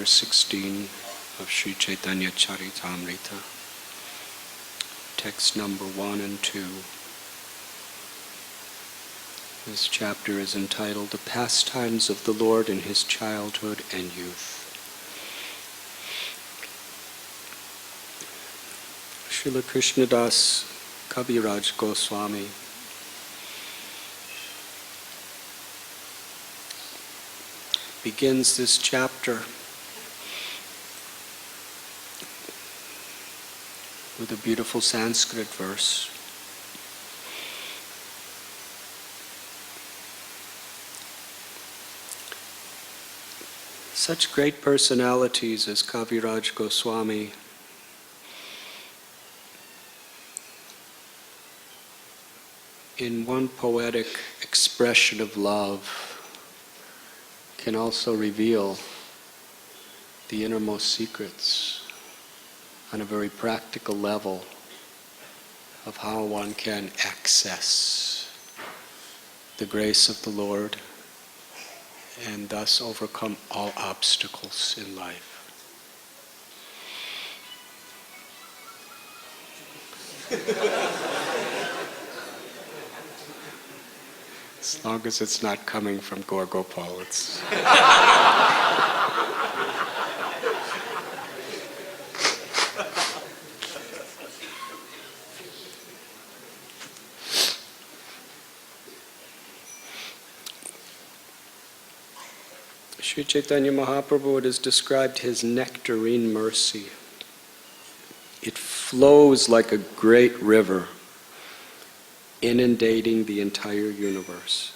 chapter 16 of Sri Chaitanya Charitamrita, text number 1 and 2. This chapter is entitled The Pastimes of the Lord in His Childhood and Youth. Srila Krishnadas Kaviraj Goswami begins this chapter with a beautiful Sanskrit verse. Such great personalities as Kaviraj Goswami in one poetic expression of love can also reveal the innermost secrets on a very practical level of how one can access the grace of the Lord and thus overcome all obstacles in life. As long as it's not coming from Gorgopal, it's... Sri Chaitanya Mahaprabhu, it is described his nectarine mercy. It flows like a great river, inundating the entire universe.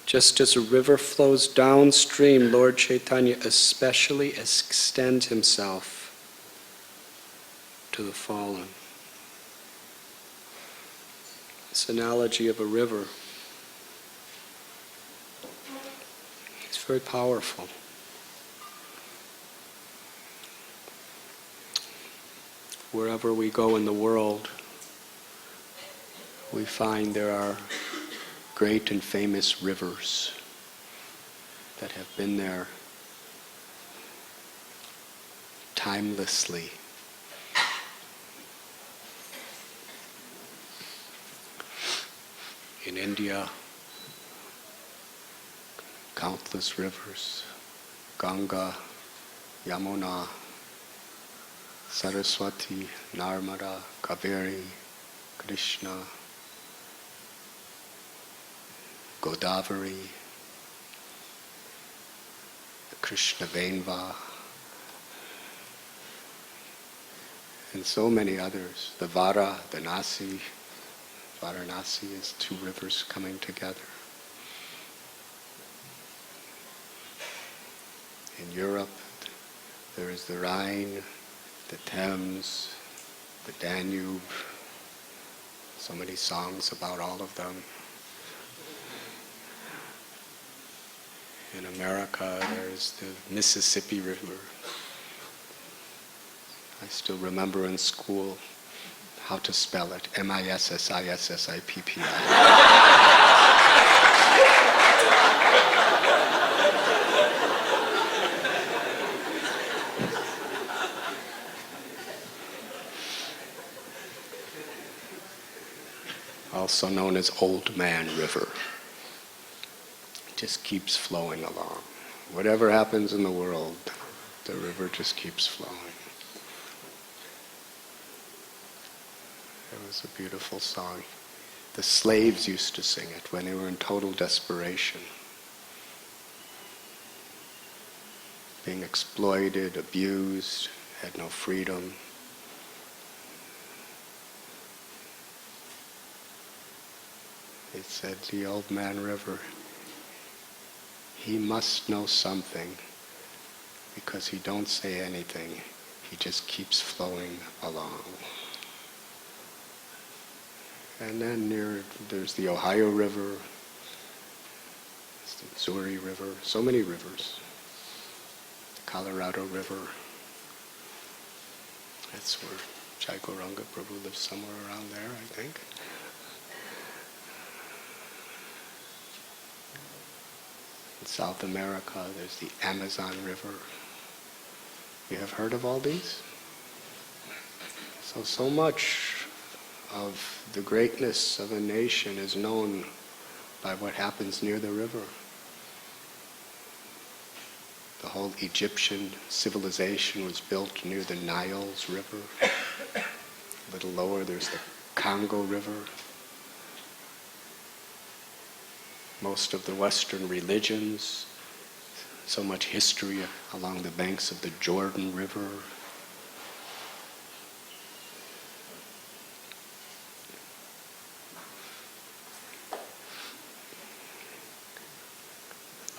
Just as a river flows downstream, Lord Chaitanya especially extends himself to the fallen. This analogy of a river is very powerful. Wherever we go in the world, we find there are great and famous rivers that have been there timelessly. In India, countless rivers, Ganga, Yamuna, Saraswati, Narmada, Kaveri, Krishna, Godavari, Krishna Venva, and so many others. The Vara, the Nasi, Varanasi is two rivers coming together. In Europe, there is the Rhine, the Thames, the Danube. So many songs about all of them. In America, there's the Mississippi River. I still remember in school how to spell it. Mississippi. Also known as Old Man River. Just keeps flowing along. Whatever happens in the world, the river just keeps flowing. It was a beautiful song. The slaves used to sing it when they were in total desperation. Being exploited, abused, had no freedom. It said, the Old Man River, he must know something because he don't say anything. He just keeps flowing along. And then there's the Ohio River, the Missouri River, so many rivers. The Colorado River. That's where Jai Gauranga Prabhu lives, somewhere around there, I think. In South America, there's the Amazon River. You have heard of all these? So much of the greatness of a nation is known by what happens near the river. The whole Egyptian civilization was built near the Nile's river. A little lower, there's the Congo River. Most of the Western religions, so much history along the banks of the Jordan River.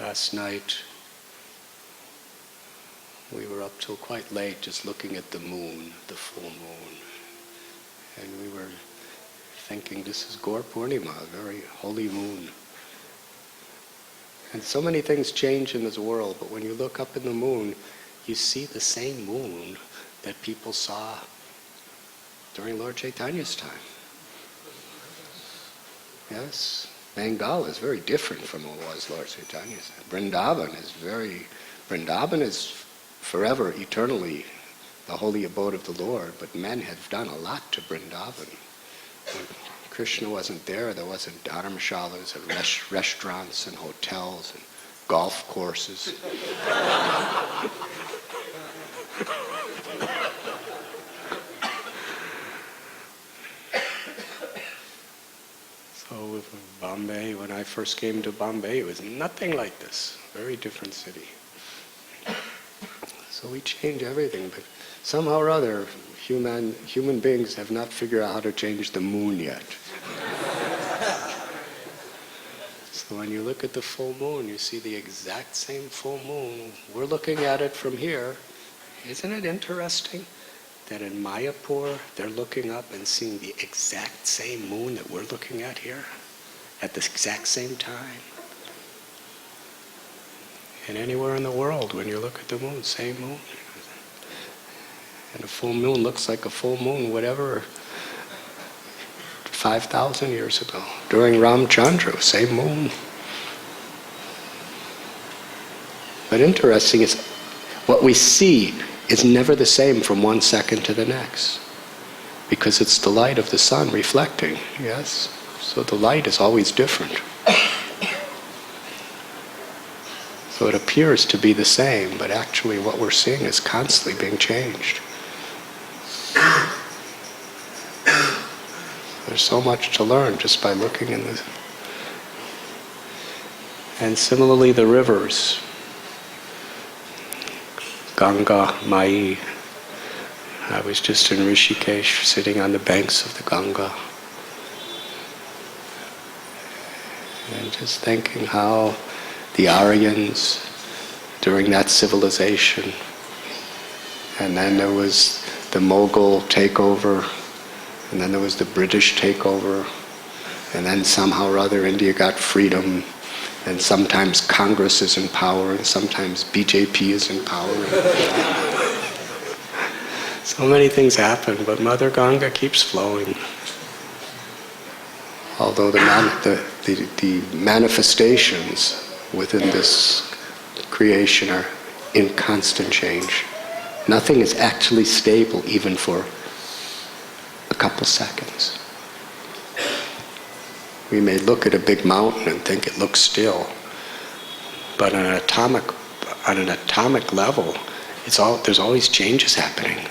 Last night, we were up till quite late just looking at the moon, the full moon. And we were thinking, this is Gaur Purnima, a very holy moon. And so many things change in this world, but when you look up in the moon, you see the same moon that people saw during Lord Chaitanya's time. Yes, Bengal is very different from what was Lord Chaitanya's time. Vrindavan is forever, eternally the holy abode of the Lord, but men have done a lot to Vrindavan. When Krishna wasn't there wasn't dharamshalas and restaurants and hotels and golf courses. So with Bombay, when I first came to Bombay, it was nothing like this. Very different city. So we change everything, but somehow or other, human beings have not figured out how to change the moon yet. So when you look at the full moon, you see the exact same full moon. We're looking at it from here. Isn't it interesting that in Mayapur, they're looking up and seeing the exact same moon that we're looking at here at the exact same time? And anywhere in the world, when you look at the moon, same moon. And a full moon looks like a full moon, whatever, 5,000 years ago. During Ramchandra, same moon. But interesting is, what we see is never the same from one second to the next. Because it's the light of the sun reflecting, yes? So the light is always different. So it appears to be the same, but actually what we're seeing is constantly being changed. There's so much to learn just by looking in this. And similarly, the rivers. Ganga, Mai. I was just in Rishikesh, sitting on the banks of the Ganga. And just thinking how the Aryans, during that civilization, and then there was the Mughal takeover, and then there was the British takeover, and then somehow or other India got freedom, and sometimes Congress is in power, and sometimes BJP is in power. So many things happen, but Mother Ganga keeps flowing. Although the manifestations within this creation are in constant change. Nothing is actually stable even for a couple seconds. We may look at a big mountain and think it looks still, but on an atomic level, there's always changes happening.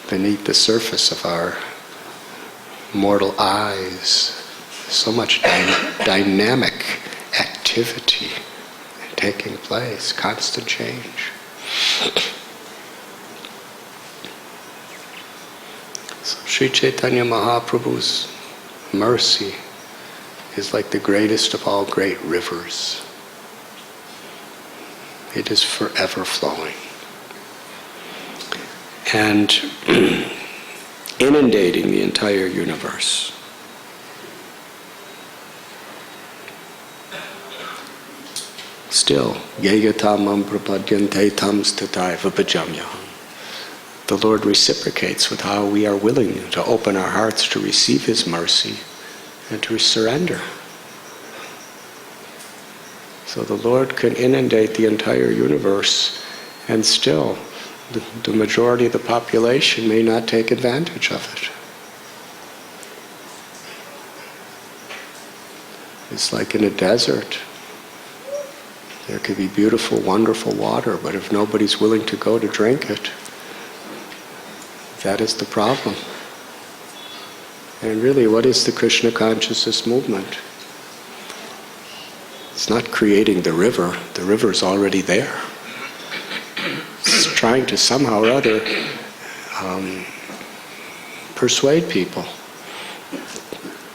Beneath the surface of our mortal eyes, so much dynamic activity taking place, constant change. So Sri Chaitanya Mahaprabhu's mercy is like the greatest of all great rivers. It is forever flowing and inundating the entire universe. Still, yeyatamam prapadyante tam statai vibhajamyaham. The Lord reciprocates with how we are willing to open our hearts to receive His mercy and to surrender. So the Lord can inundate the entire universe, and still the majority of the population may not take advantage of it. It's like in a desert. There could be beautiful, wonderful water, but if nobody's willing to go to drink it, that is the problem. And really, what is the Krishna consciousness movement? It's not creating the river. The river's already there. It's trying to somehow or other persuade people.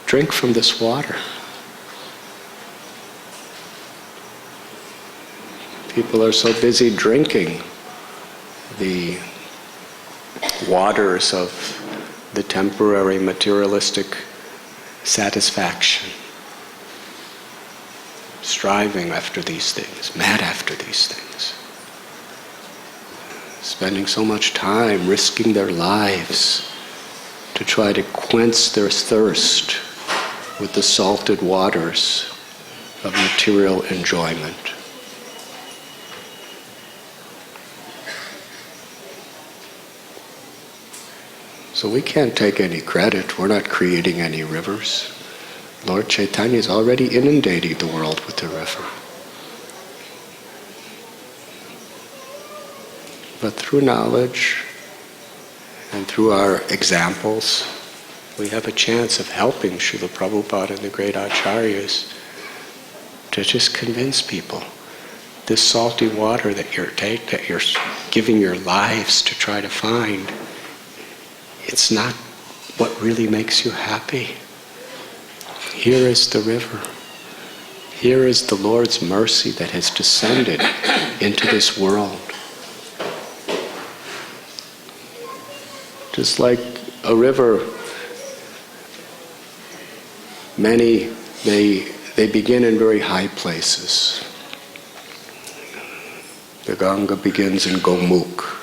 Drink from this water. People are so busy drinking the waters of the temporary materialistic satisfaction, striving after these things, mad after these things, spending so much time risking their lives to try to quench their thirst with the salted waters of material enjoyment. So we can't take any credit. We're not creating any rivers. Lord Chaitanya is already inundating the world with the river. But through knowledge and through our examples, we have a chance of helping Srila Prabhupada and the great acharyas to just convince people this salty water that you're giving your lives to try to find, it's not what really makes you happy. Here is the river. Here is the Lord's mercy that has descended into this world. Just like a river, many, they begin in very high places. The Ganga begins in Gomukh,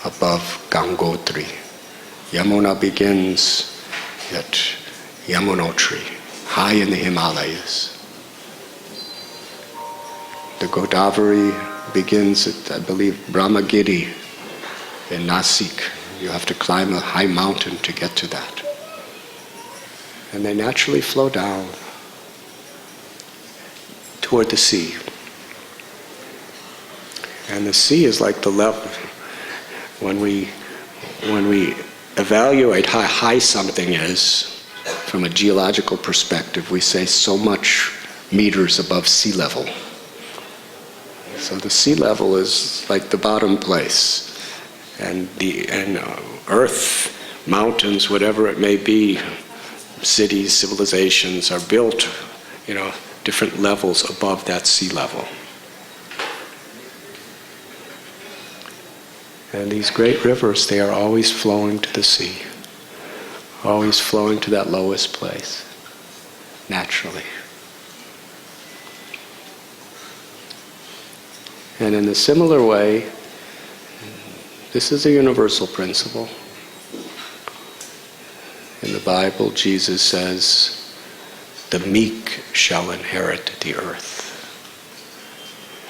above Gangotri. Yamuna begins at Yamunotri, high in the Himalayas. The Godavari begins at, I believe, Brahmagiri in Nasik. You have to climb a high mountain to get to that. And they naturally flow down toward the sea. And the sea is like the level. When we evaluate how high something is from a geological perspective, we say so much meters above sea level. So the sea level is like the bottom place, and earth, mountains, whatever it may be, cities, civilizations are built, different levels above that sea level. And these great rivers, they are always flowing to the sea, always flowing to that lowest place, naturally. And in a similar way, this is a universal principle. In the Bible, Jesus says, "The meek shall inherit the earth.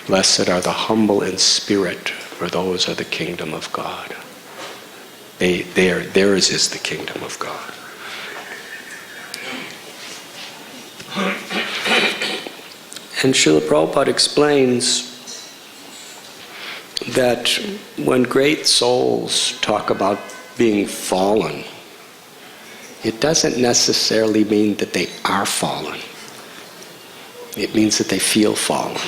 Blessed are the humble in spirit, for those are the kingdom of God." Theirs is the kingdom of God. And Srila Prabhupada explains that when great souls talk about being fallen, it doesn't necessarily mean that they are fallen. It means that they feel fallen.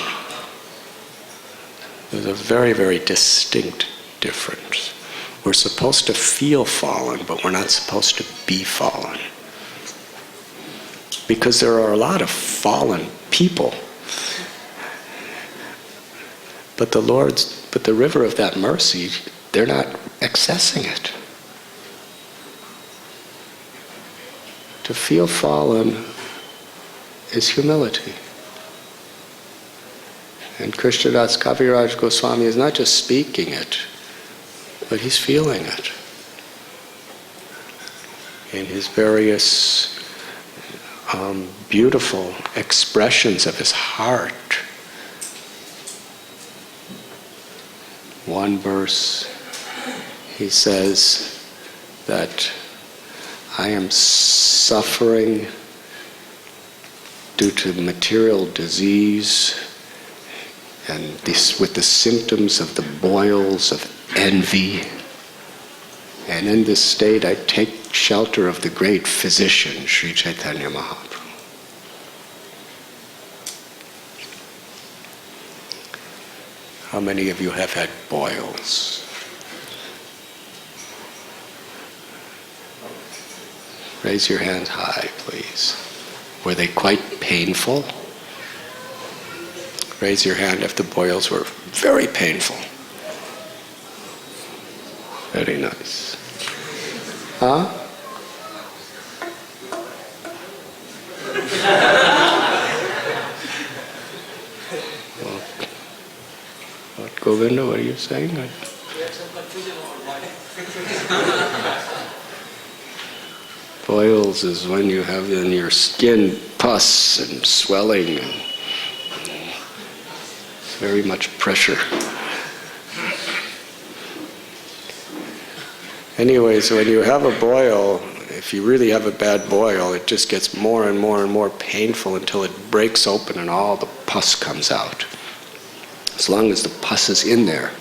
There's a very, very distinct difference. We're supposed to feel fallen, but we're not supposed to be fallen. Because there are a lot of fallen people. But the river of that mercy, they're not accessing it. To feel fallen is humility. And Krishnadas Kaviraj Goswami is not just speaking it, but he's feeling it in his various beautiful expressions of his heart. One verse, he says that I am suffering due to material disease and this, with the symptoms of the boils of envy. And in this state I take shelter of the great physician, Sri Chaitanya Mahaprabhu. How many of you have had boils? Raise your hands high, please. Were they quite painful? Raise your hand if the boils were very painful. Very nice. Huh? What, Govinda, what are you saying? Boils is when you have in your skin pus and swelling and very much pressure. Anyway, so when you have a boil, if you really have a bad boil, it just gets more and more and more painful until it breaks open and all the pus comes out. As long as the pus is in there.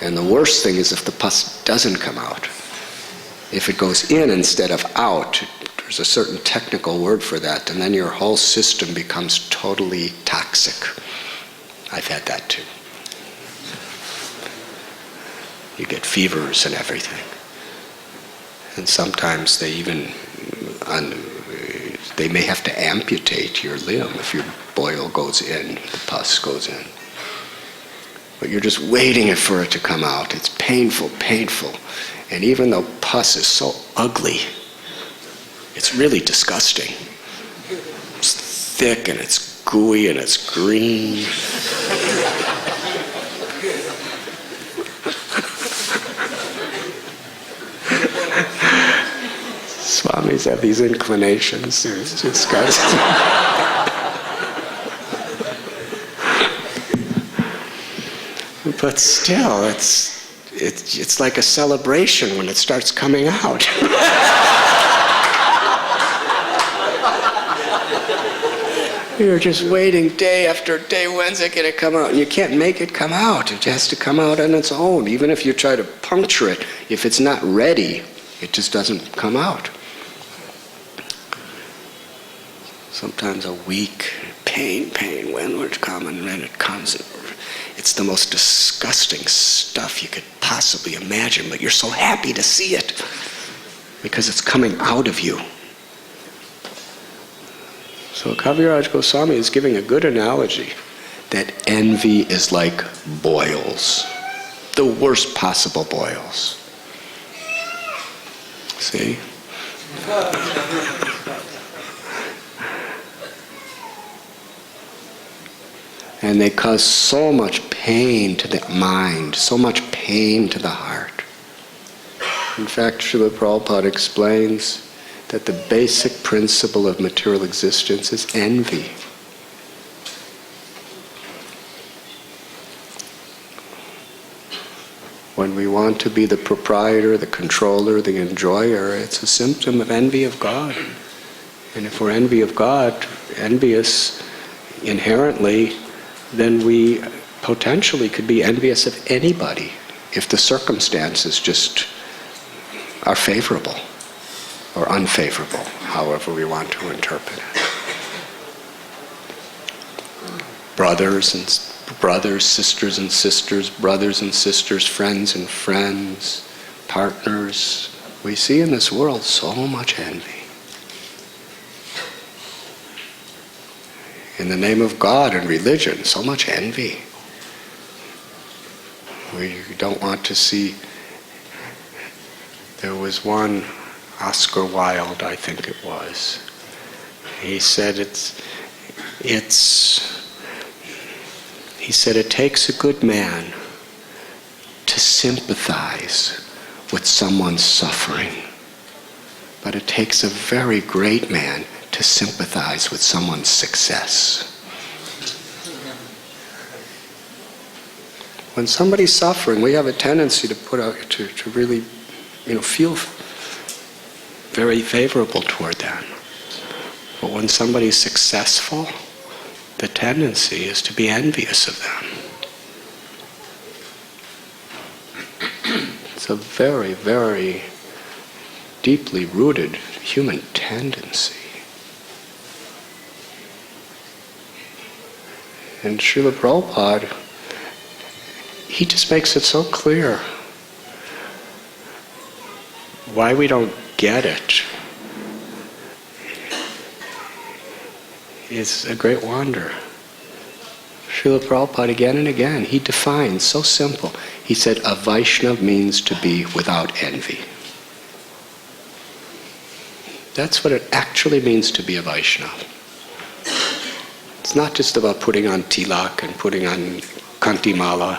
And the worst thing is if the pus doesn't come out. If it goes in instead of out, there's a certain technical word for that, and then your whole system becomes totally toxic. I've had that too. You get fevers and everything. And sometimes they even, they may have to amputate your limb if your boil goes in, the pus goes in. But you're just waiting for it to come out. It's painful, painful. And even though pus is so ugly, it's really disgusting. It's thick and it's gooey and it's green. Swamis have these inclinations. It's disgusting. But still, it's like a celebration when it starts coming out. You're just waiting day after day, when's it going to come out? And you can't make it come out. It has to come out on its own. Even if you try to puncture it, if it's not ready, it just doesn't come out. Sometimes a week, pain, when would it come? And then it comes. It's the most disgusting stuff you could possibly imagine, but you're so happy to see it because it's coming out of you. So Kaviraj Goswami is giving a good analogy that envy is like boils, the worst possible boils. See? And they cause so much pain to the mind, so much pain to the heart. In fact, Srila Prabhupada explains that the basic principle of material existence is envy. When we want to be the proprietor, the controller, the enjoyer, it's a symptom of envy of God. And if we're envious inherently, then we potentially could be envious of anybody if the circumstances just are favorable or unfavorable, however we want to interpret it. Brothers, sisters and sisters, brothers and sisters, friends and friends, partners. We see in this world so much envy. In the name of God and religion, so much envy. We don't want to see. There was one, Oscar Wilde, I think it was. He said he said it takes a good man to sympathize with someone's suffering, but it takes a very great man to to sympathize with someone's success. When somebody's suffering, we have a tendency to really, feel very favorable toward them. But when somebody's successful, the tendency is to be envious of them. It's a very, very deeply rooted human tendency. And Srila Prabhupada, he just makes it so clear why we don't get it is a great wonder. Srila Prabhupada again and again, he defines so simple. He said, a Vaishnava means to be without envy. That's what it actually means to be a Vaishnava. It's not just about putting on tilak and putting on kantimala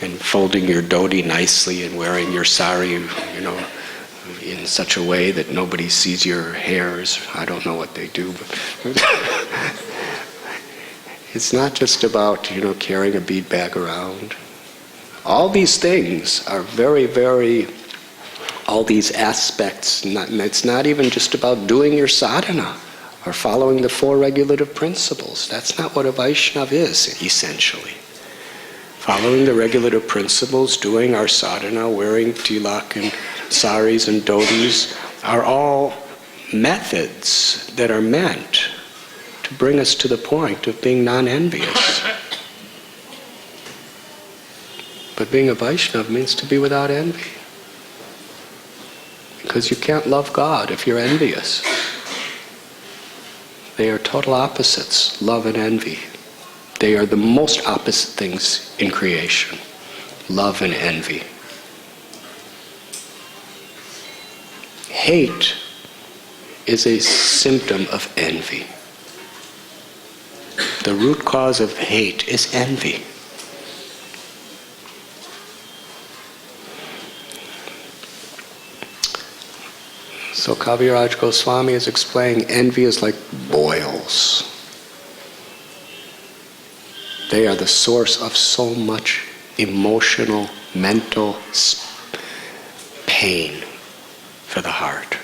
and folding your dhoti nicely and wearing your sari, in such a way that nobody sees your hairs. I don't know what they do, but it's not just about, carrying a bead bag around. All these things are very, very, all these aspects, and it's not even just about doing your sadhana or following the 4 regulative principles. That's not what a Vaishnava is, essentially. Following the regulative principles, doing our sadhana, wearing tilak and saris and dhotis are all methods that are meant to bring us to the point of being non-envious. But being a Vaishnava means to be without envy. Because you can't love God if you're envious. They are total opposites, love and envy. They are the most opposite things in creation, love and envy. Hate is a symptom of envy. The root cause of hate is envy. So Kaviraj Goswami is explaining envy is like boils. They are the source of so much emotional, mental pain for the heart.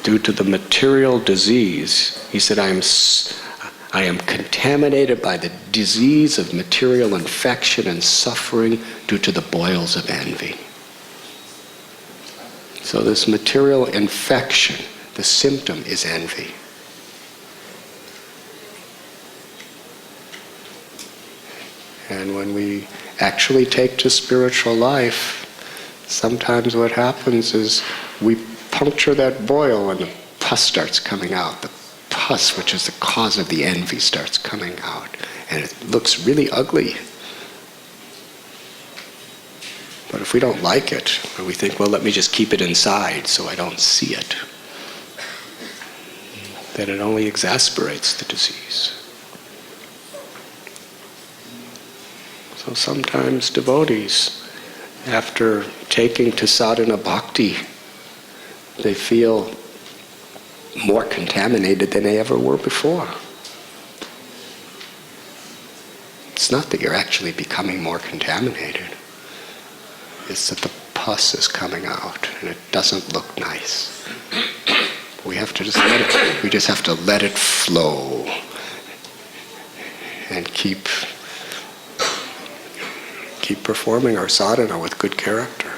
Due to the material disease, he said, I am contaminated by the disease of material infection and suffering due to the boils of envy. So this material infection, the symptom is envy. And when we actually take to spiritual life, sometimes what happens is we puncture that boil and the pus starts coming out. The pus, which is the cause of the envy, starts coming out. And it looks really ugly. But if we don't like it, or we think, well, let me just keep it inside so I don't see it, then it only exasperates the disease. So sometimes devotees, after taking to sadhana bhakti, they feel more contaminated than they ever were before. It's not that you're actually becoming more contaminated. It's that the pus is coming out and it doesn't look nice. We have to just we just have to let it flow and keep performing our sadhana with good character.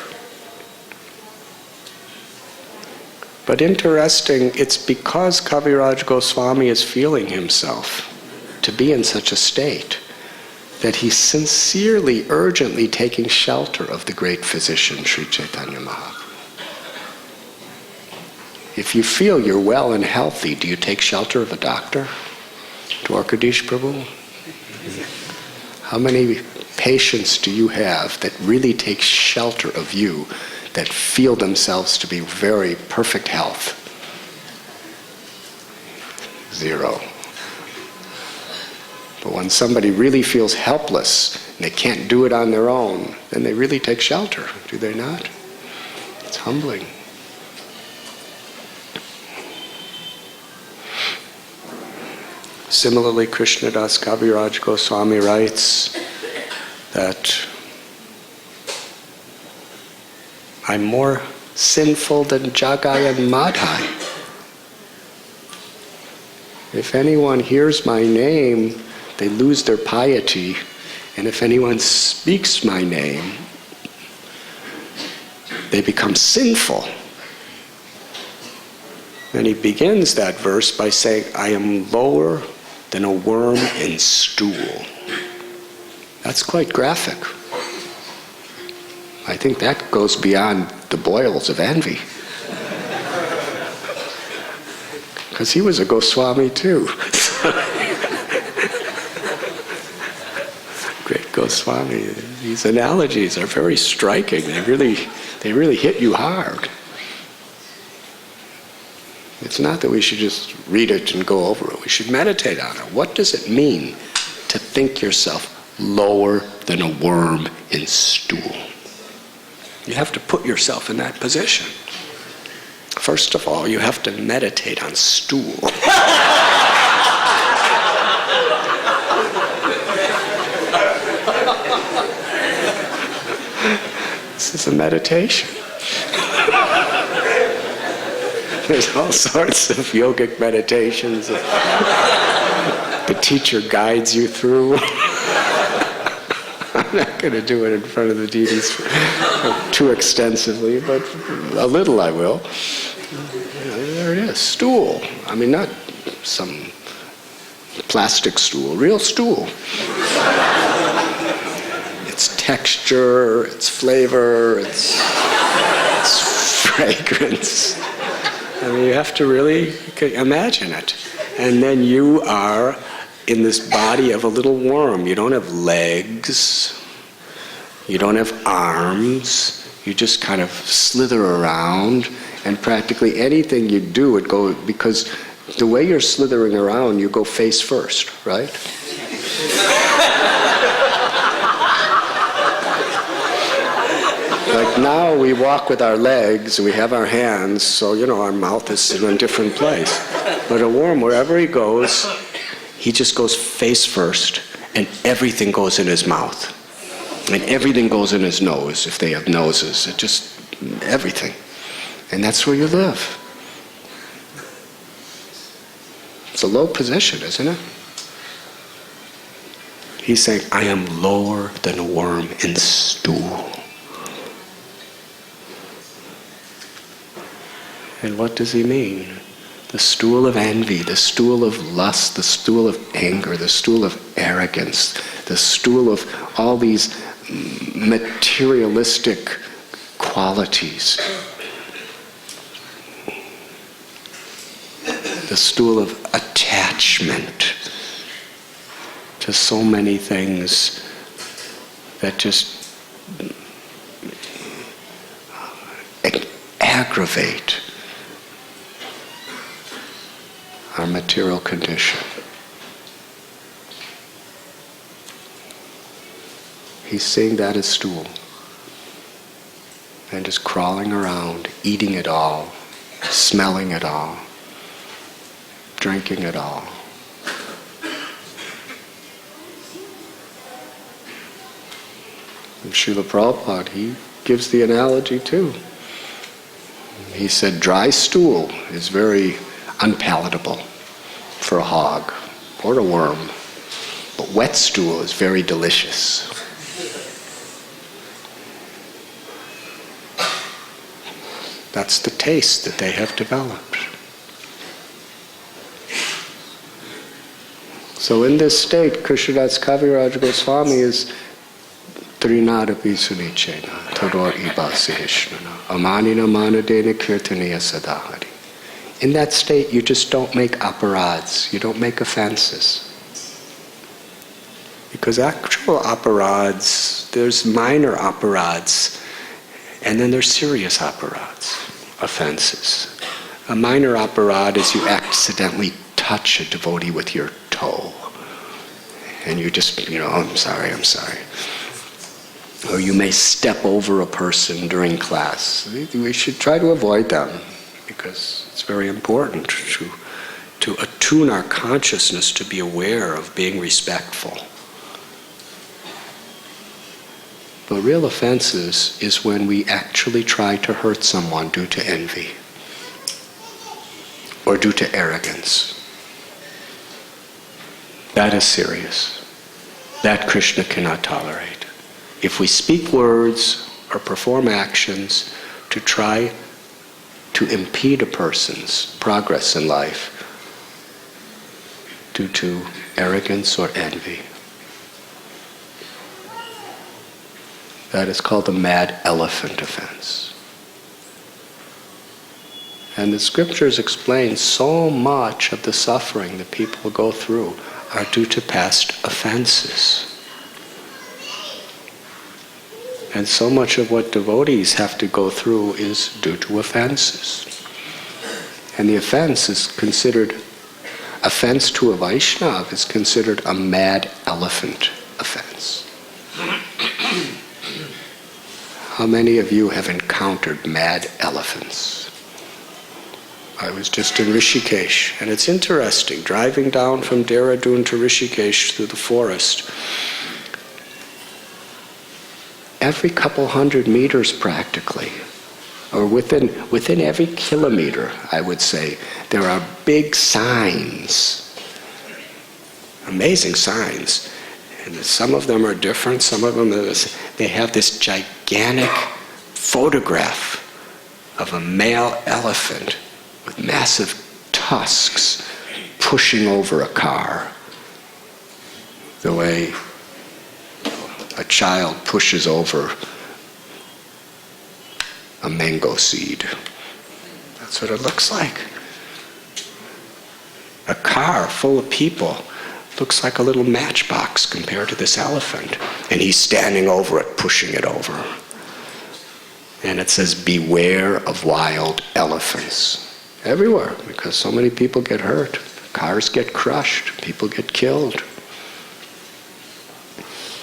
But interesting, it's because Kaviraj Goswami is feeling himself to be in such a state that he's sincerely, urgently taking shelter of the great physician, Sri Chaitanya Mahaprabhu. If you feel you're well and healthy, do you take shelter of a doctor? Dwarkadish Prabhu? How many patients do you have that really take shelter of you, that feel themselves to be very perfect health? 0. But when somebody really feels helpless and they can't do it on their own, then they really take shelter, do they not? It's humbling. Similarly, Krishnadas Kaviraj Goswami writes that I'm more sinful than Jagai and Madhai. If anyone hears my name, they lose their piety. And if anyone speaks my name, they become sinful. And he begins that verse by saying, I am lower than a worm in stool. That's quite graphic. I think that goes beyond the boils of envy. Because he was a Goswami too. Great Goswami. These analogies are very striking. They really hit you hard. It's not that we should just read it and go over it. We should meditate on it. What does it mean to think yourself lower than a worm in stool? You have to put yourself in that position. First of all, you have to meditate on stool. This is a meditation. There's all sorts of yogic meditations that the teacher guides you through. I'm not going to do it in front of the deities too extensively, but a little I will. There it is, stool. I mean, not some plastic stool, real stool. Its texture, its flavor, its fragrance. I mean, you have to really imagine it. And then you are in this body of a little worm. You don't have legs. You don't have arms. You just kind of slither around. And practically anything you do, it go, because the way you're slithering around, you go face first, right? Like now we walk with our legs, we have our hands, so our mouth is in a different place. But a worm, wherever he goes, he just goes face first, and everything goes in his mouth. And everything goes in his nose, if they have noses. It just, everything. And that's where you live. It's a low position, isn't it? He's saying, I am lower than a worm in stool. And what does he mean? The stool of envy, the stool of lust, the stool of anger, the stool of arrogance, the stool of all these materialistic qualities. The stool of attachment to so many things that just aggravate our material condition. He's seeing that as stool. And just crawling around, eating it all, smelling it all, drinking it all. And Srila Prabhupada, he gives the analogy too. He said dry stool is very unpalatable for a hog or a worm, but wet stool is very delicious. That's the taste that they have developed. So in this state, Krishnadas Kaviraj Goswami is Trinadapi Sunichena, Tador Iba Sihishnana, Amanina Manadena Kirtaniya Sadahari. In that state, you just don't make aparads, you don't make offenses. Because actual aparads, there's minor aparads, and then there's serious aparads, offenses. A minor aparad is you accidentally touch a devotee with your toe. And you just, I'm sorry. Or you may step over a person during class. We should try to avoid them because it's very important to attune our consciousness to be aware of being respectful. But real offenses is when we actually try to hurt someone due to envy or due to arrogance. That is serious. That Krishna cannot tolerate. If we speak words or perform actions to try to impede a person's progress in life due to arrogance or envy, that is called the mad elephant offense. And the scriptures explain so much of the suffering that people go through are due to past offenses. And so much of what devotees have to go through is due to offenses. And the offense is considered, offense to a Vaishnava is considered a mad elephant offense. How many of you have encountered mad elephants? I was just in Rishikesh, and it's interesting, driving down from Dehradun to Rishikesh through the forest. Every couple hundred meters practically, or within every kilometer, I would say, there are big signs, amazing signs. And some of them are different, some of them, they have this gigantic photograph of a male elephant with massive tusks pushing over a car, the way a child pushes over a mango seed. That's what it looks like. A car full of people looks like a little matchbox compared to this elephant. And he's standing over it, pushing it over. And it says, beware of wild elephants. Everywhere, because so many people get hurt. Cars get crushed, people get killed.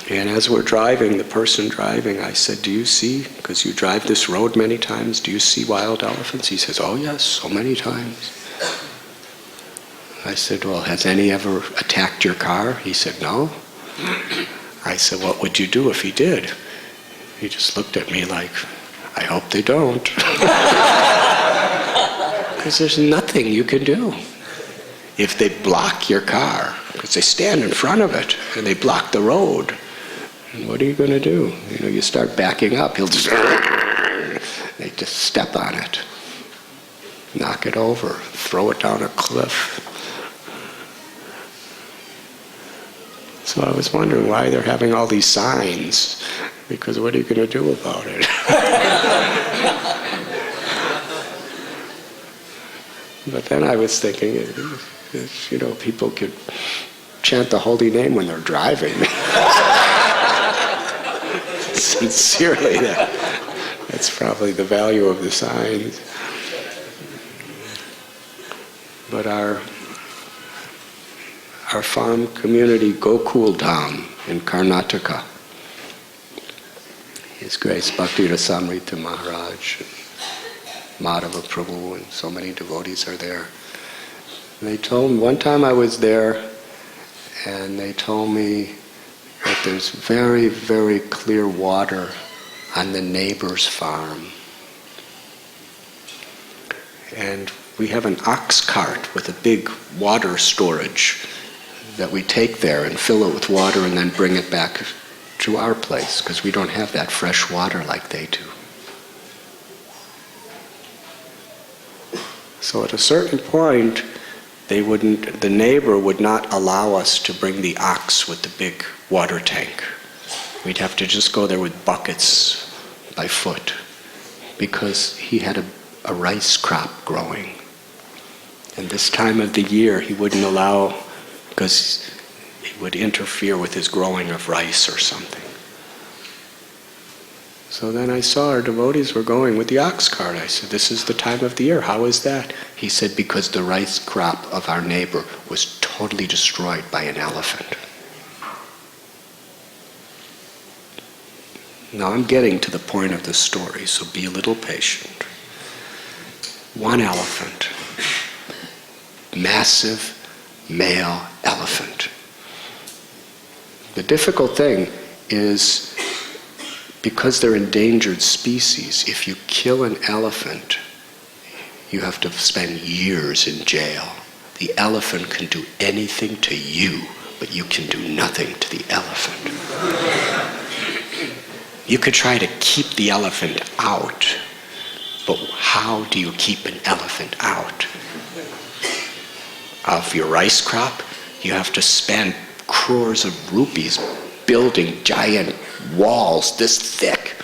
And as we're driving, the person driving, I said, do you see, because you drive this road many times, do you see wild elephants? He says, oh yes, so many times. I said, well, has any ever attacked your car? He said, no. I said, what would you do if he did? He just looked at me like, I hope they don't. Because there's nothing you can do. If they block your car, because they stand in front of it and they block the road, and what are you going to do? You start backing up, he'll just, they just step on it, knock it over, throw it down a cliff. So I was wondering why they're having all these signs, because what are you going to do about it? But then I was thinking, people could chant the holy name when they're driving. Sincerely, that's probably the value of the signs. But our farm community, Gokul Dham in Karnataka, His Grace Bhakti Rasamrita Maharaj, Madhava Prabhu, and so many devotees are there. And they told me, one time I was there, and they told me that there's very, very clear water on the neighbor's farm. And we have an ox cart with a big water storage that we take there and fill it with water and then bring it back to our place, because we don't have that fresh water like they do. So at a certain point, the neighbor would not allow us to bring the ox with the big water tank. We'd have to just go there with buckets by foot, because he had a rice crop growing. And this time of the year he wouldn't allow, because it would interfere with his growing of rice or something. So then I saw our devotees were going with the ox cart. I said, this is the time of the year, how is that? He said, because the rice crop of our neighbor was totally destroyed by an elephant. Now I'm getting to the point of the story, so be a little patient. One elephant, massive male elephant. The difficult thing is, because they're endangered species, if you kill an elephant, you have to spend years in jail. The elephant can do anything to you, but you can do nothing to the elephant. You could try to keep the elephant out, but how do you keep an elephant out? Of your rice crop, you have to spend crores of rupees building giant walls this thick.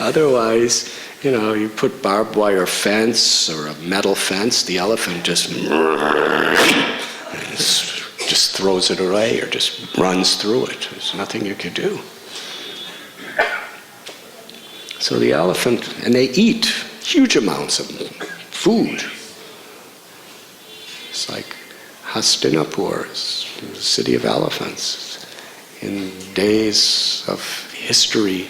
Otherwise, you put barbed wire fence or a metal fence, the elephant just throws it away or just runs through it. There's nothing you can do. So the elephant, and they eat huge amounts of food. It's like Hastinapur, the city of elephants. In days of history,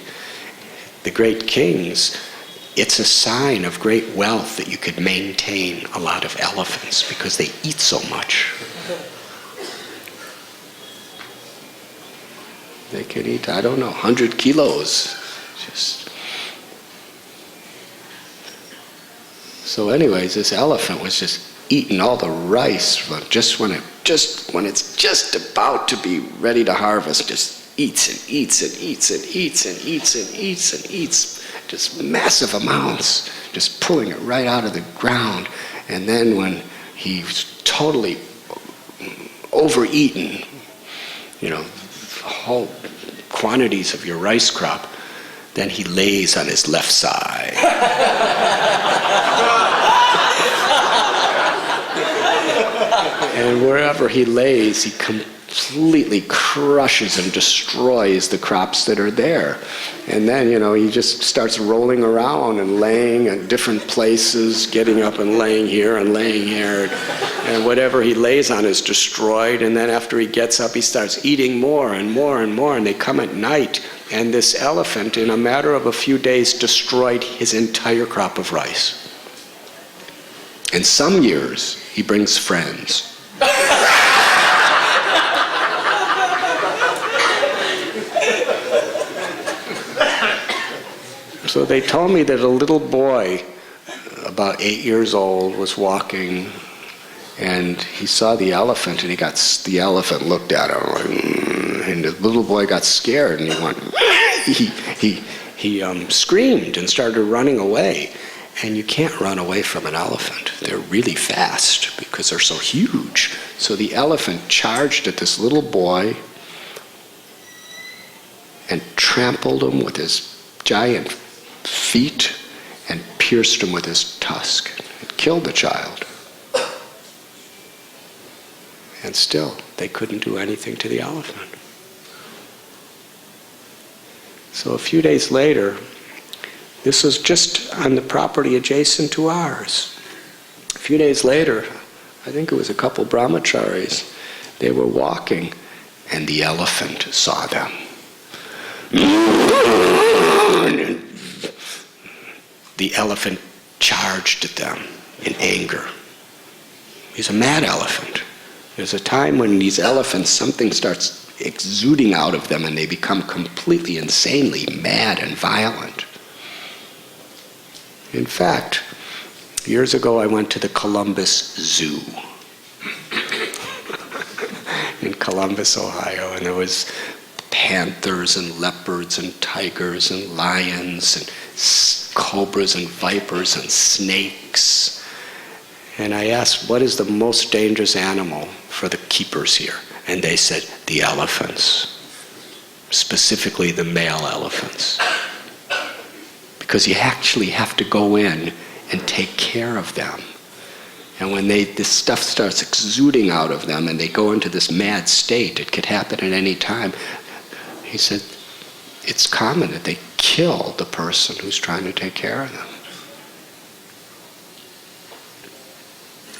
the great kings, it's a sign of great wealth that you could maintain a lot of elephants because they eat so much. They can eat, 100 kilos. So anyways, this elephant was just eating all the rice just when it's just about to be ready to harvest, just eats and eats and eats and eats and eats and eats and eats, just massive amounts, just pulling it right out of the ground. And then when he's totally overeaten, whole quantities of your rice crop, then he lays on his left side. And wherever he lays, he completely crushes and destroys the crops that are there. And then, he just starts rolling around and laying at different places, getting up and laying here and laying here. And whatever he lays on is destroyed. And then after he gets up, he starts eating more and more and more. And they come at night. And this elephant, in a matter of a few days, destroyed his entire crop of rice. And some years, he brings friends. So they told me that a little boy, about 8 years old, was walking, and he saw the elephant, and the elephant looked at him, and the little boy got scared, and he went, he screamed and started running away. And you can't run away from an elephant. They're really fast because they're so huge. So the elephant charged at this little boy and trampled him with his giant feet and pierced him with his tusk. It killed the child. And still, they couldn't do anything to the elephant. So a few days later, this was just on the property adjacent to ours. A few days later, I think it was a couple brahmacharis, they were walking, and the elephant saw them. The elephant charged at them in anger. He's a mad elephant. There's a time when these elephants, something starts exuding out of them and they become completely insanely mad and violent. In fact, years ago I went to the Columbus Zoo in Columbus, Ohio, and there was panthers and leopards and tigers and lions and cobras and vipers and snakes. And I asked, what is the most dangerous animal for the keepers here? And they said, the elephants, specifically the male elephants. Because you actually have to go in and take care of them. And when this stuff starts exuding out of them and they go into this mad state, it could happen at any time. He said, it's common that they kill the person who's trying to take care of them.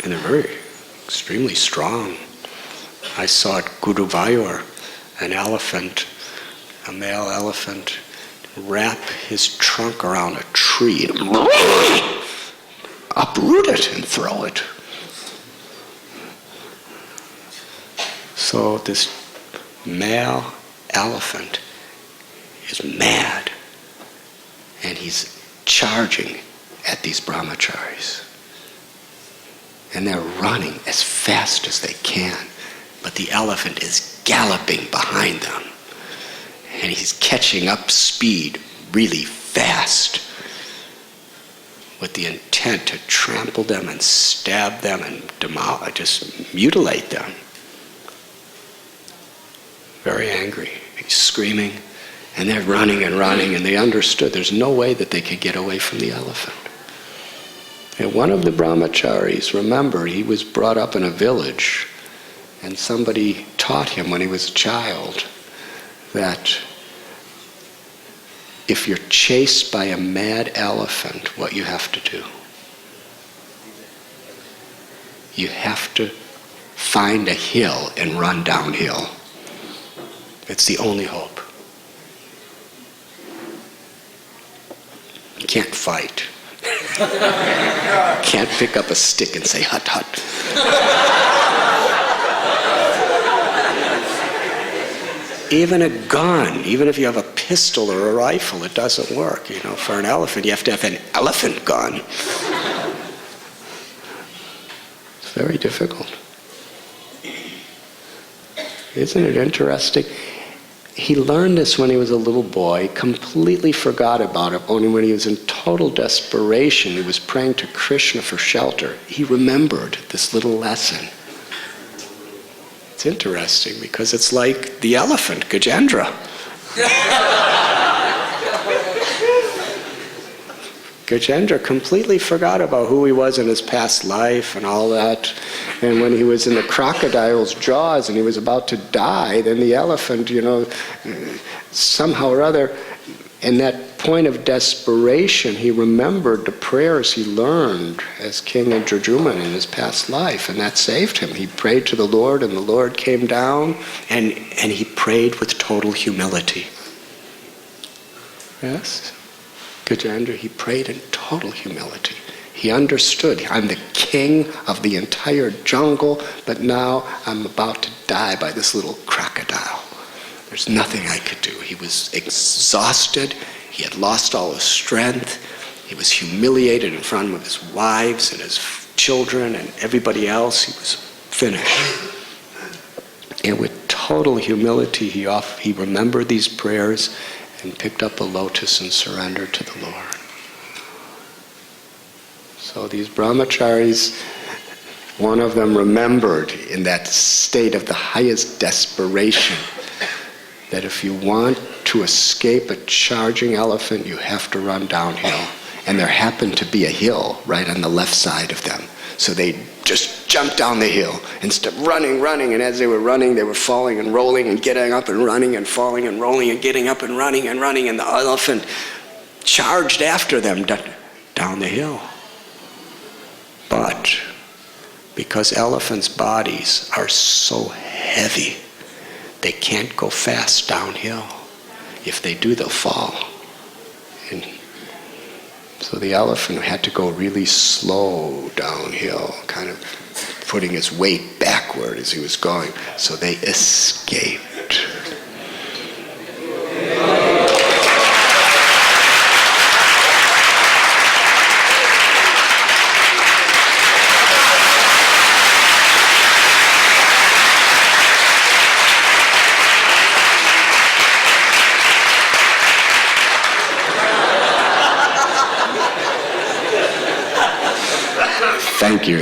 And they're very, extremely strong. I saw at Guruvayur an elephant a male elephant, wrap his trunk around a tree and uproot it and throw it. So this male elephant is mad, and he's charging at these brahmacharis. And they're running as fast as they can, but the elephant is galloping behind them. And he's catching up speed really fast with the intent to trample them and stab them and just mutilate them. Very angry. He's screaming, and they're running and running, and they understood there's no way that they could get away from the elephant. And one of the brahmacharis, remember, he was brought up in a village, and somebody taught him when he was a child that if you're chased by a mad elephant, what you have to do? You have to find a hill and run downhill. It's the only hope. You can't fight. Can't pick up a stick and say, hut, hut. Even a gun, even if you have a pistol or a rifle, it doesn't work. You know, for an elephant, you have to have an elephant gun. It's very difficult. Isn't it interesting? He learned this when he was a little boy, completely forgot about it. Only when he was in total desperation, he was praying to Krishna for shelter. He remembered this little lesson. It's interesting because it's like the elephant, Gajendra. Gajendra completely forgot about who he was in his past life and all that. And when he was in the crocodile's jaws and he was about to die, then the elephant, somehow or other, in that point of desperation, he remembered the prayers he learned as King Indradyumna in his past life, and that saved him. He prayed to the Lord, and the Lord came down, and he prayed with total humility. Yes? Gajendra, he prayed in total humility. He understood, I'm the king of the entire jungle, but now I'm about to die by this little crocodile. There's nothing I could do. He was exhausted. He had lost all his strength. He was humiliated in front of his wives and his children and everybody else. He was finished. And with total humility, he remembered these prayers and picked up a lotus and surrendered to the Lord. So these brahmacharis, one of them remembered in that state of the highest desperation that if you want to escape a charging elephant, you have to run downhill. And there happened to be a hill right on the left side of them. So they just jumped down the hill and started running, and as they were running, they were falling and rolling and getting up and running and falling and rolling and getting up and running, and the elephant charged after them down the hill. But because elephants' bodies are so heavy, they can't go fast downhill. If they do, they'll fall. And so the elephant had to go really slow downhill, kind of putting his weight backward as he was going. So they escaped. Thank you.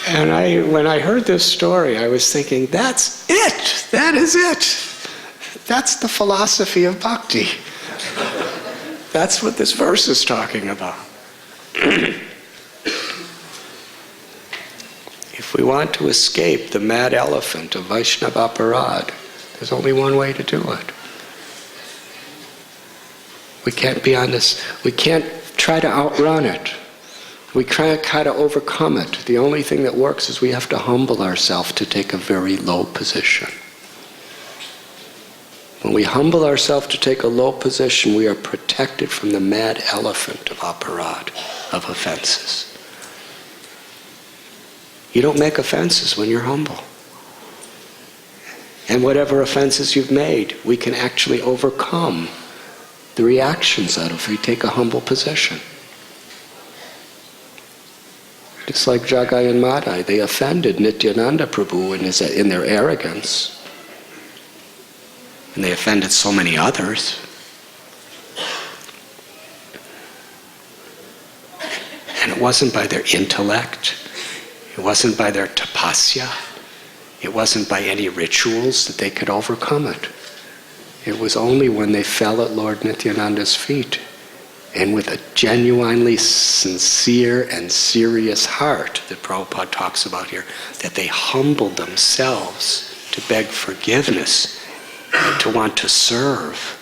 And when I heard this story, I was thinking, that's it! That is it! That's the philosophy of bhakti. That's what this verse is talking about. If we want to escape the mad elephant of Vaishnava aparad, there's only one way to do it. We can't be on this, we can't try to outrun it. We try to overcome it. The only thing that works is we have to humble ourselves to take a very low position. When we humble ourselves to take a low position, we are protected from the mad elephant of aparad, of offenses. You don't make offenses when you're humble. And whatever offenses you've made, we can actually overcome the reactions out of if we take a humble position. Just like Jagai and Madai, they offended Nityananda Prabhu in their arrogance. And they offended so many others. And it wasn't by their intellect. It wasn't by their tapasya. It wasn't by any rituals that they could overcome it. It was only when they fell at Lord Nityananda's feet, and with a genuinely sincere and serious heart that Prabhupada talks about here, that they humbled themselves to beg forgiveness and to want to serve.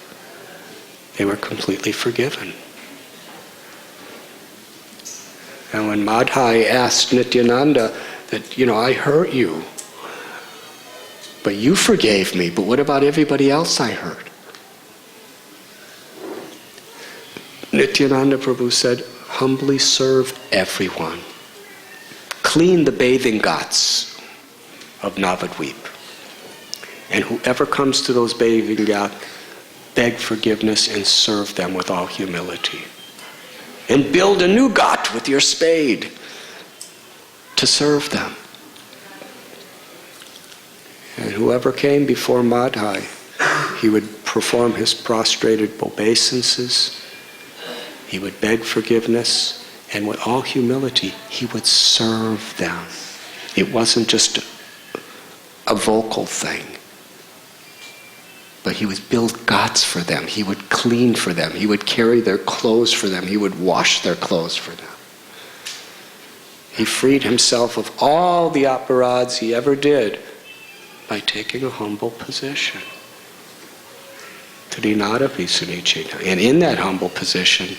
They were completely forgiven. And when Madhai asked Nityananda that, I hurt you, but you forgave me, but what about everybody else I hurt? Nityananda Prabhu said, humbly serve everyone. Clean the bathing ghats of Navadvip. And whoever comes to those bathing ghats, beg forgiveness and serve them with all humility. And build a new ghat with your spade to serve them. And whoever came before Madhai, he would perform his prostrated obeisances, he would beg forgiveness, and with all humility, he would serve them. It wasn't just a vocal thing, but he would build ghats for them, he would clean for them, he would carry their clothes for them, he would wash their clothes for them. He freed himself of all the aparads he ever did by taking a humble position. And in that humble position,